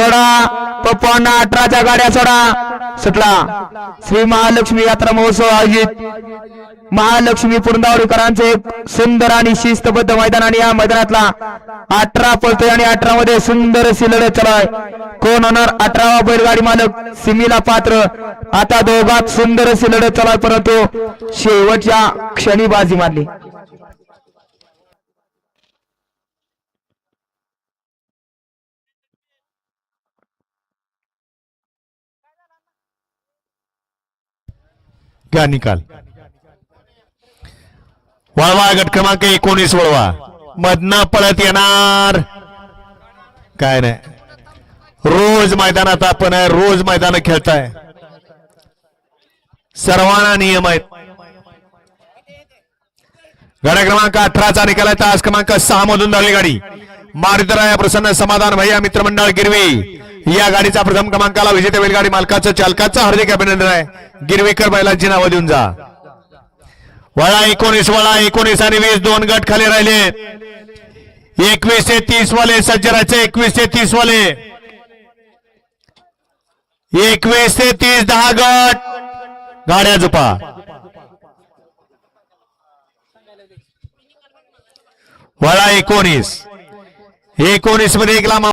सोडा पप्पांना 18च्या गाड्या सोडा सुटला श्री महालक्ष्मी यात्रा महोत्सव आयोजित महालक्ष्मी पुरंदावडीकरांचे एक सुंदर आणि शिस्तबद्ध मैदान आणि या मैदानातला 18 पळतोय आणि 18 मध्ये सुंदर अशी लढत चालू आहे कोण होणार 18वा बैलगाडी मालक सिमीला पात्र आता दोघात सुंदर अशी लढत चालू आहे परंतु शेवटच्या क्षणी बाजी मारली घ्या निकाल वळवा गट क्रमांक 19 वळवा मधनं पळत येणार काय नाही रोज मैदानात आपण आहे रोज मैदान खेळताय सर्वांना नियम आहेत गाड्या क्रमांक 18चा निकाल आहे तास क्रमांक 6 मधून धावली गाडी मारुतीराया प्रसन्न समाधान भैया मित्रमंडळ गिरवी या गाडीचा प्रथम क्रमांकाला विजेते बैलगाडी मालकाचं चालकाचं हार्दिक अभिनंदन आहे गिरवीकर बैलांची नावं देऊन जा वळा 19 आणि 20 दोन गट खाली राहिले 21 ते 30 वाले सज्जराचे 21 ते 30 वाले 21 ते 30 10 गट गाड्या झोपा वळा 19 मध्ये एक लांब